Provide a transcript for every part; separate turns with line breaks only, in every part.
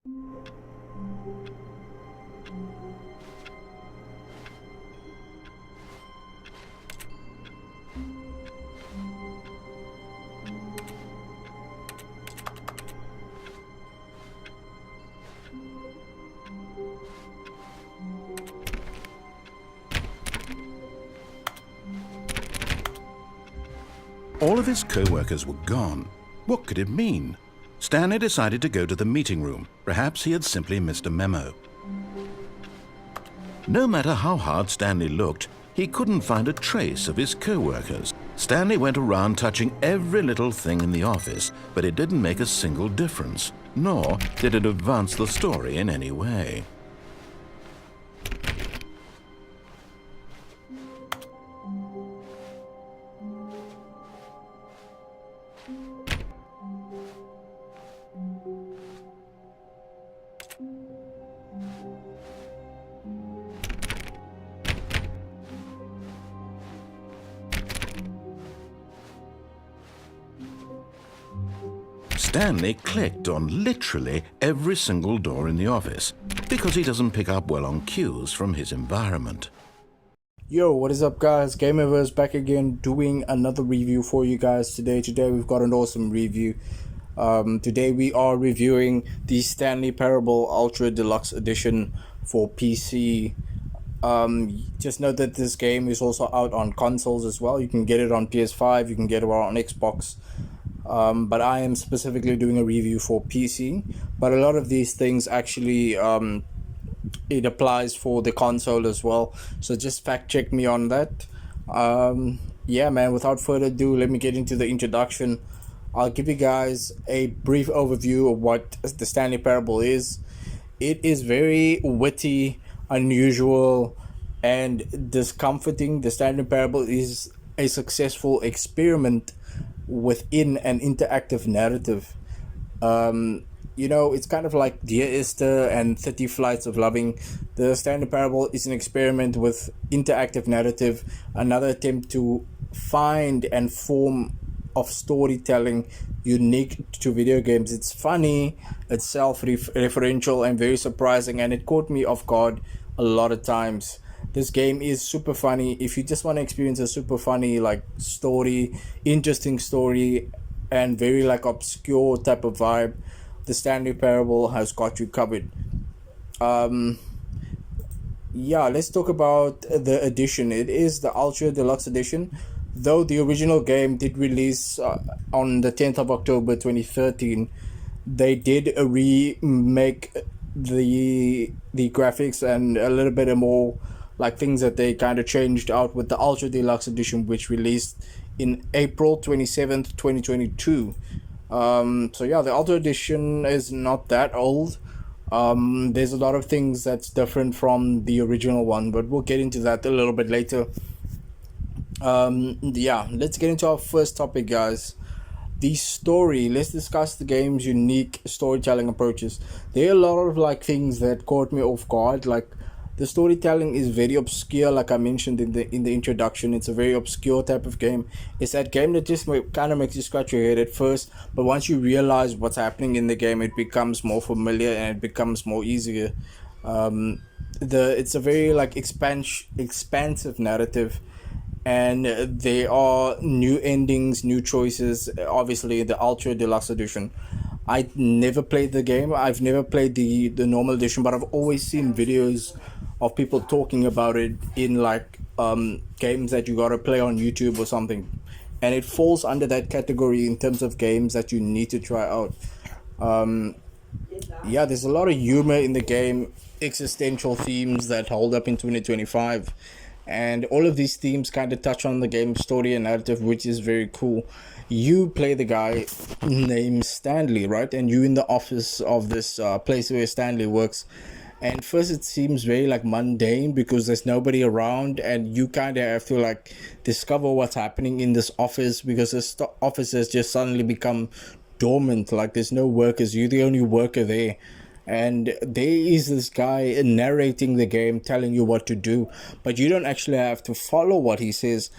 All of his co-workers were gone. What could it mean? Stanley decided to go to the meeting room. Perhaps he had simply missed a memo. No matter how hard Stanley looked, he couldn't find a trace of his co-workers. Stanley went around touching every little thing in the office, but it didn't make a single difference, nor did it advance the story in any way. Stanley clicked on literally every single door in the office because he doesn't pick up well on cues from his environment.
Yo, what is up guys? Gamerverse back again doing another review for you guys today. Today we've got an awesome review. Today we are reviewing the Stanley Parable Ultra Deluxe Edition for PC. Just note that this game is also out on consoles as well. You can get it on PS5, you can get it on Xbox. But I am specifically doing a review for PC, but a lot of these things actually it applies for the console as well, so just fact check me on that. Yeah man, without further ado, let me get into the introduction. I'll give you guys a brief overview of what the Stanley Parable is. It is very witty, unusual, and discomforting. The Stanley Parable is a successful experiment within an interactive narrative. You know, it's kind of like Dear Esther and 30 Flights of Loving. The Stanley Parable is an experiment with interactive narrative, another attempt to find and form of storytelling unique to video games. It's funny, it's self-referential and very surprising, and it caught me off guard a lot of times. This game is super funny. If you just want to experience a super funny like story, interesting story, and very like obscure type of vibe, the Stanley Parable has got you covered. Yeah, let's talk about the edition. It is the Ultra Deluxe Edition. Though the original game did release on the 10th of October 2013, they did remake the graphics and a little bit more like things that they kind of changed out with the Ultra Deluxe Edition, which released in April 27th 2022. So yeah, the Ultra Edition is not that old. There's a lot of things that's different from the original one, but we'll get into that a little bit later. Yeah, let's get into our first topic, guys. The story. Let's discuss the game's unique storytelling approaches. There are a lot of like things that caught me off guard. Like, the storytelling is very obscure, like I mentioned in the introduction. It's a very obscure type of game. It's that game that just kind of makes you scratch your head at first, but once you realize what's happening in the game, it becomes more familiar and it becomes more easier. It's a very like expansive narrative, and there are new endings, new choices. Obviously, the Ultra Deluxe Edition. I never played the game. I've never played the normal edition, but I've always seen videos of people talking about it in like games that you gotta play on YouTube or something, and it falls under that category in terms of games that you need to try out. Yeah, there's a lot of humor in the game, existential themes that hold up in 2025, and all of these themes kind of touch on the game's story and narrative, which is very cool. You play the guy named Stanley, right? And you in the office of this place where Stanley works. And first it seems very like mundane because there's nobody around, and you kind of have to like discover what's happening in this office because this office has just suddenly become dormant. Like, there's no workers, you're the only worker there, and there is this guy narrating the game, telling you what to do, but you don't actually have to follow what he says.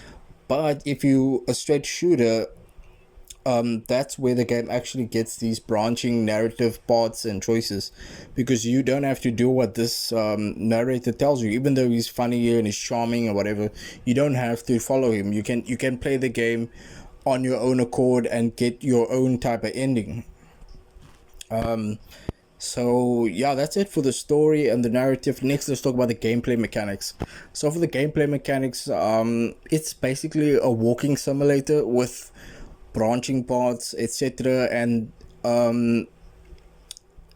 But if you a straight shooter, that's where the game actually gets these branching narrative parts and choices, because you don't have to do what this narrator tells you. Even though he's funny and he's charming or whatever, you don't have to follow him. You can play the game on your own accord and get your own type of ending. So yeah, that's it for the story and the narrative. Next, let's talk about the gameplay mechanics. So for the gameplay mechanics, it's basically a walking simulator with branching parts, etc., and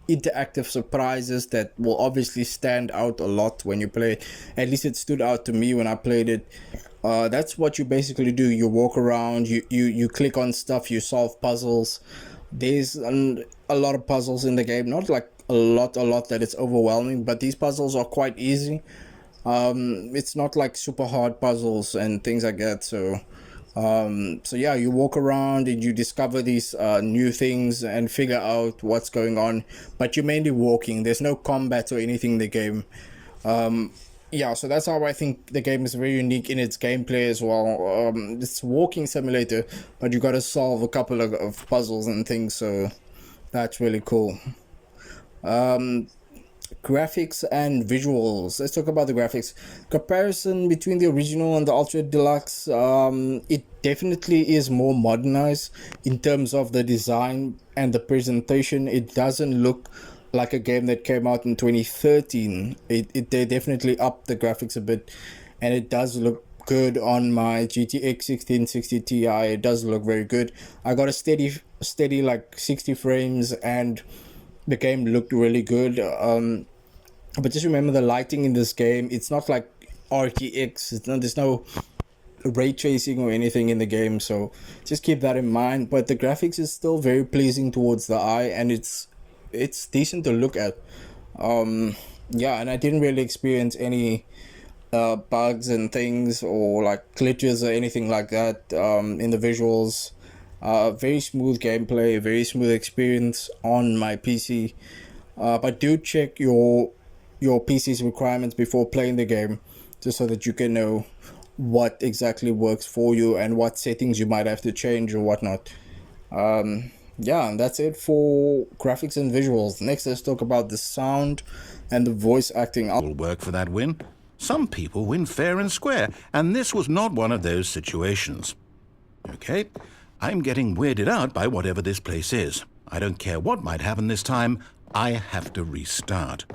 interactive surprises that will obviously stand out a lot when you play it. At least it stood out to me when I played it. That's what you basically do. You walk around, you click on stuff, you solve puzzles. There's a lot of puzzles in the game, not like a lot that it's overwhelming, but these puzzles are quite easy. It's not like super hard puzzles and things like that. So yeah, you walk around and you discover these new things and figure out what's going on, but you're mainly walking. There's no combat or anything in the game. Yeah, so that's how I think the game is very unique in its gameplay as well. It's walking simulator, but you got to solve a couple of puzzles and things, so that's really cool. Graphics and visuals. Let's talk about the graphics. Comparison between the original and the Ultra Deluxe. It definitely is more modernized in terms of the design and the presentation. It doesn't look like a game that came out in 2013. They definitely upped the graphics a bit, and it does look good on my GTX 1660 Ti. It does look very good. I got a steady like 60 frames, and the game looked really good. But just remember the lighting in this game. It's not like RTX. There's no ray tracing or anything in the game, so just keep that in mind. But the graphics is still very pleasing towards the eye, and it's decent to look at. Yeah, and I didn't really experience any bugs and things or like glitches or anything like that in the visuals. Very smooth gameplay, very smooth experience on my PC. But do check your PC's requirements before playing the game, just so that you can know what exactly works for you and what settings you might have to change or whatnot. Yeah, and that's it for graphics and visuals. Next, let's talk about the sound and the voice acting.
Will work for that win. Some people win fair and square, and this was not one of those situations. Okay, I'm getting weirded out by whatever this place is. I don't care what might happen this time. I have to restart.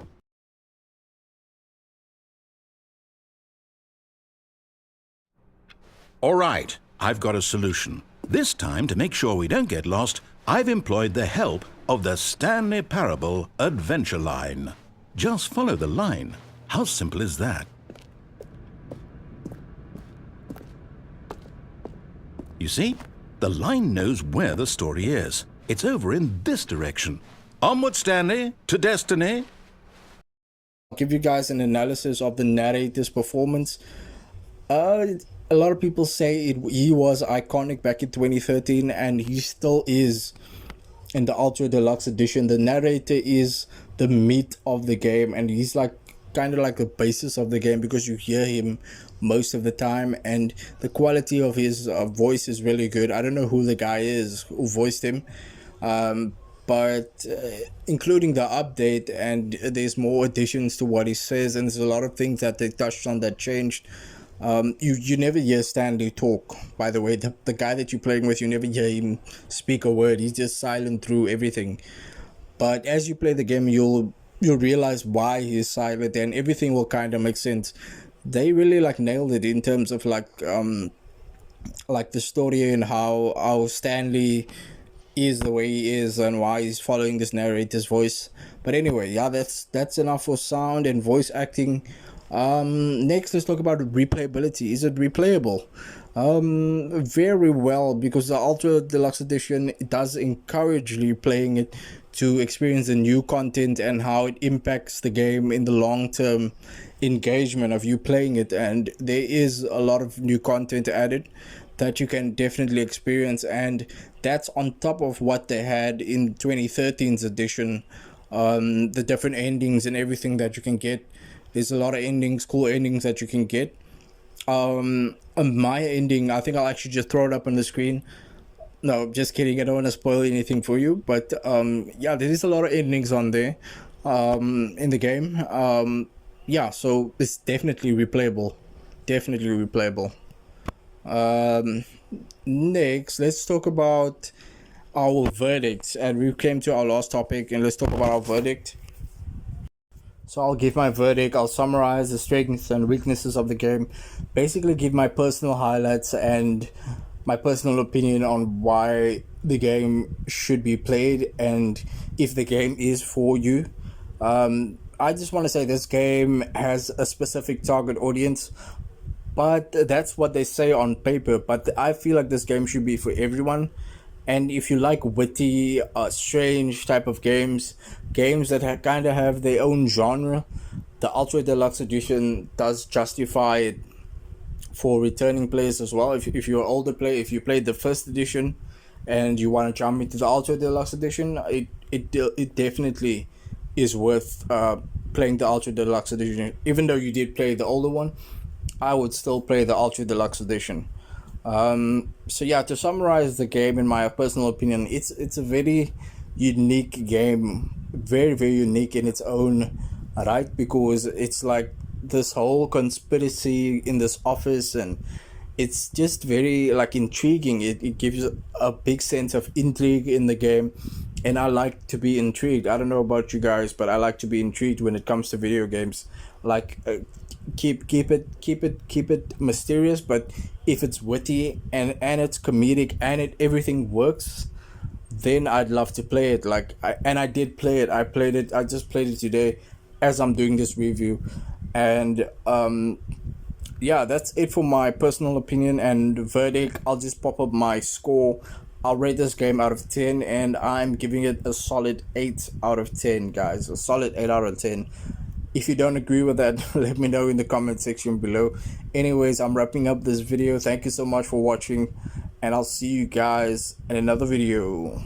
All right, I've got a solution. This time, to make sure we don't get lost, I've employed the help of the Stanley Parable adventure line. Just follow the line. How simple is that? You see, the line knows where the story is. It's over in this direction. Onward, Stanley, to destiny.
I'll give you guys an analysis of the narrator's performance. A lot of people say he was iconic back in 2013, and he still is in the Ultra Deluxe Edition. The narrator is the meat of the game, and he's like kind of like the basis of the game, because you hear him most of the time, and the quality of his voice is really good. I don't know who the guy is who voiced him, but including the update, and there's more additions to what he says, and there's a lot of things that they touched on that changed. You never hear Stanley talk, by the way. The guy that you're playing with, you never hear him speak a word. He's just silent through everything. But as you play the game, you'll realize why he's silent, and everything will kind of make sense. They really like nailed it in terms of like the story and how Stanley is the way he is and why he's following this narrator's voice. But anyway, yeah, that's enough for sound and voice acting. Next, let's talk about replayability. Is it replayable? Very well, because the Ultra Deluxe Edition does encourage replaying it to experience the new content and how it impacts the game in the long-term engagement of you playing it. And there is a lot of new content added that you can definitely experience, and that's on top of what they had in 2013's edition. The different endings and everything that you can get. There's a lot of endings, cool endings that you can get. My ending, I think I'll actually just throw it up on the screen. No, just kidding. I don't want to spoil anything for you, but yeah, there is a lot of endings on there in the game. Yeah, so it's definitely replayable. Definitely replayable. Um, Next, let's talk about our verdict. And we came to our last topic, and let's talk about our verdict. So I'll give my verdict. I'll summarize the strengths and weaknesses of the game, basically give my personal highlights and my personal opinion on why the game should be played and if the game is for you. I just want to say this game has a specific target audience, but that's what they say on paper. But I feel like this game should be for everyone. And if you like witty, strange type of games, games that kind of have their own genre, the Ultra Deluxe Edition does justify it for returning players as well. If you're an older player, if you played the first edition and you want to jump into the Ultra Deluxe Edition, it definitely is worth playing the Ultra Deluxe Edition. Even though you did play the older one, I would still play the Ultra Deluxe Edition. So yeah, to summarize the game, in my personal opinion, it's a very unique game, very unique in its own right, because it's like this whole conspiracy in this office, and it's just very like intriguing. It gives a big sense of intrigue in the game, and I like to be intrigued. I don't know about you guys, but I like to be intrigued when it comes to video games. Like keep it mysterious, but if it's witty and it's comedic and everything works, then I'd love to play it. I did play it. I just played it today as I'm doing this review. And yeah, that's it for my personal opinion and verdict. I'll just pop up my score. I'll rate this game out of 10, and I'm giving it a solid 8 out of 10, guys. A solid 8 out of 10. If you don't agree with that, let me know in the comment section below. Anyways, I'm wrapping up this video. Thank you so much for watching, and I'll see you guys in another video.